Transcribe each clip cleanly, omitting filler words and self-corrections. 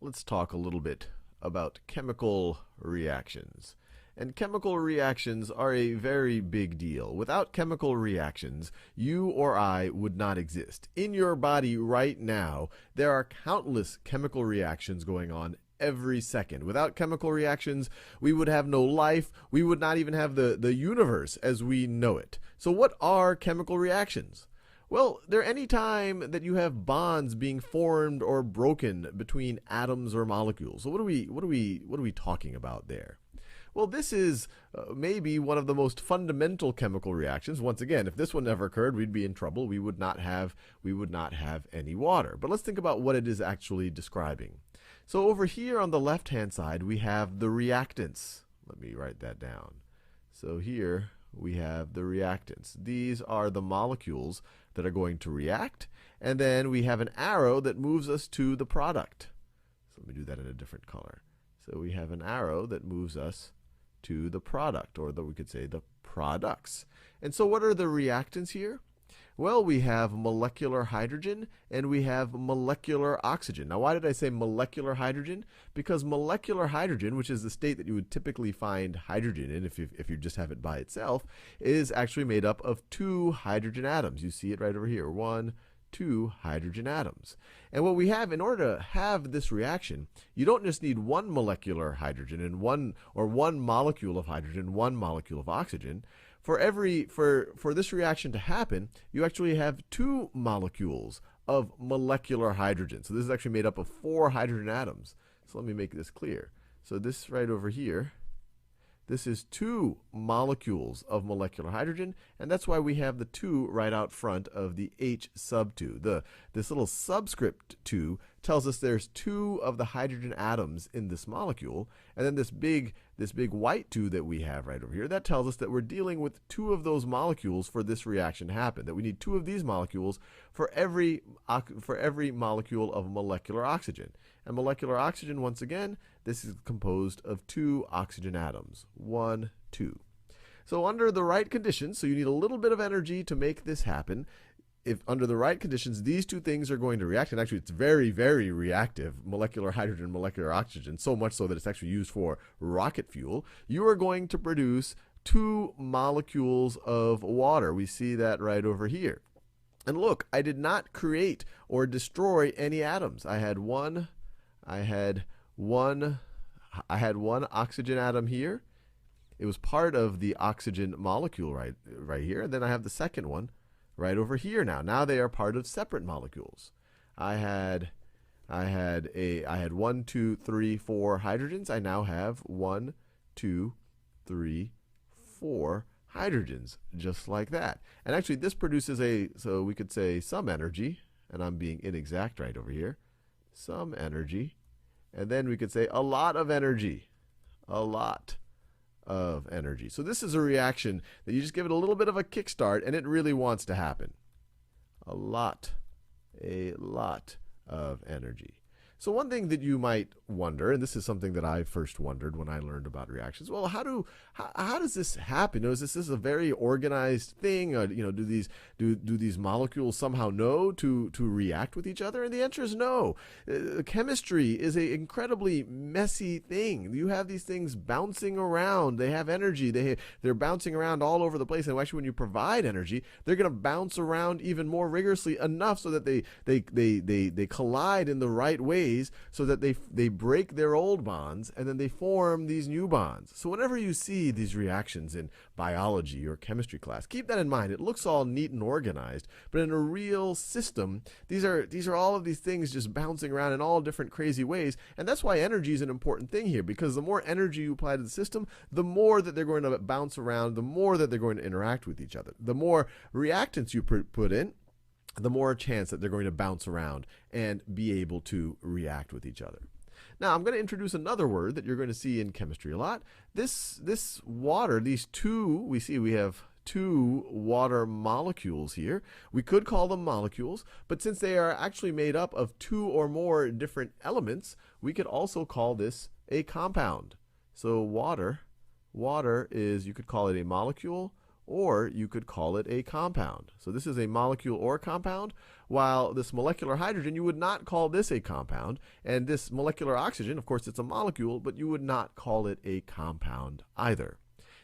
let's talk a little bit about chemical reactions. And chemical reactions are a very big deal. Without chemical reactions, you or I would not exist. In your body right now, there are countless chemical reactions going on every second. Without chemical reactions, we would have no life. We would not even have the universe as we know it. So what are chemical reactions? Well, they're any time that you have bonds being formed or broken between atoms or molecules. So what are we talking about there? Well, this is maybe one of the most fundamental chemical reactions. Once again, if this one never occurred, we'd be in trouble. We would not have any water. But let's think about what it is actually describing. So over here on the left-hand side, we have the reactants. Let me write that down. So here we have the reactants. These are the molecules that are going to react, and then we have an arrow that moves us to the product. So let me do that in a different color. So we have an arrow that moves us to the product, or we could say the products. And so what are the reactants here? Well, we have molecular hydrogen and we have molecular oxygen. Now, why did I say molecular hydrogen? Because molecular hydrogen, which is the state that you would typically find hydrogen in if you just have it by itself, is actually made up of two hydrogen atoms. You see it right over here. 1, 2 hydrogen atoms. And what we have, in order to have this reaction, you don't just need one molecular hydrogen and one molecule of hydrogen, one molecule of oxygen. For this reaction to happen, you actually have 2 molecules of molecular hydrogen. So this is actually made up of 4 hydrogen atoms. So let me make this clear. So this right over here, this is 2 molecules of molecular hydrogen, and that's why we have the 2 right out front of the H sub 2. This little subscript 2 tells us there's 2 of the hydrogen atoms in this molecule, and then this big white 2 that we have right over here, that tells us that we're dealing with 2 of those molecules for this reaction to happen, that we need 2 of these molecules for every molecule of molecular oxygen. And molecular oxygen, once again, this is composed of 2 oxygen atoms. 1, 2. So under the right conditions, so you need a little bit of energy to make this happen. If under the right conditions, these 2 things are going to react, and actually it's very, very reactive, molecular hydrogen, molecular oxygen, so much so that it's actually used for rocket fuel, you are going to produce 2 molecules of water. We see that right over here. And look, I did not create or destroy any atoms. I had one oxygen atom here. It was part of the oxygen molecule right here. And then I have the second one right over here now. Now they are part of separate molecules. I had 1, 2, 3, 4 hydrogens. I now have 1, 2, 3, 4 hydrogens, just like that. And actually this produces so we could say some energy, and I'm being inexact right over here, some energy, and then we could say a lot of energy, a lot of energy. So this is a reaction that you just give it a little bit of a kickstart, and it really wants to happen. A lot of energy. So one thing that you might wonder, and this is something that I first wondered when I learned about reactions, well, how does this happen? Is this a very organized thing? Do these molecules somehow know to react with each other? And the answer is no. Chemistry is an incredibly messy thing. You have these things bouncing around. They have energy. They're bouncing around all over the place. And actually, when you provide energy, they're going to bounce around even more rigorously enough so that they collide in the right ways, so that they break their old bonds and then they form these new bonds. So whenever you see these reactions in biology or chemistry class, keep that in mind. It looks all neat and organized, but in a real system, these are all of these things just bouncing around in all different crazy ways. And that's why energy is an important thing here, because the more energy you apply to the system, the more that they're going to bounce around, the more that they're going to interact with each other. The more reactants you put in, the more chance that they're going to bounce around and be able to react with each other. Now, I'm going to introduce another word that you're going to see in chemistry a lot. This water, these 2, we have 2 water molecules here. We could call them molecules, but since they are actually made up of 2 or more different elements, we could also call this a compound. So water is, you could call it a molecule or you could call it a compound. So this is a molecule or compound, while this molecular hydrogen, you would not call this a compound. And this molecular oxygen, of course, it's a molecule, but you would not call it a compound either.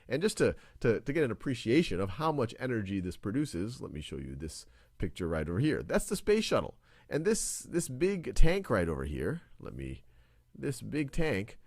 And just to get an appreciation of how much energy this produces, let me show you this picture right over here. That's the space shuttle. And this big tank right over here, this big tank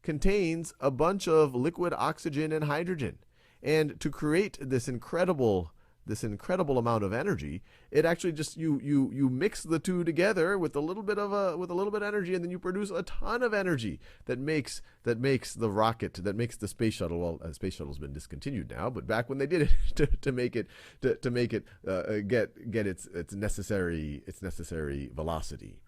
contains a bunch of liquid oxygen and hydrogen. And to create this incredible amount of energy, it actually just you mix the two together with a little bit of energy, and then you produce a ton of energy that makes the rocket, that makes the space shuttle. Well, the space shuttle's been discontinued now, but back when they did it to make it get its necessary velocity.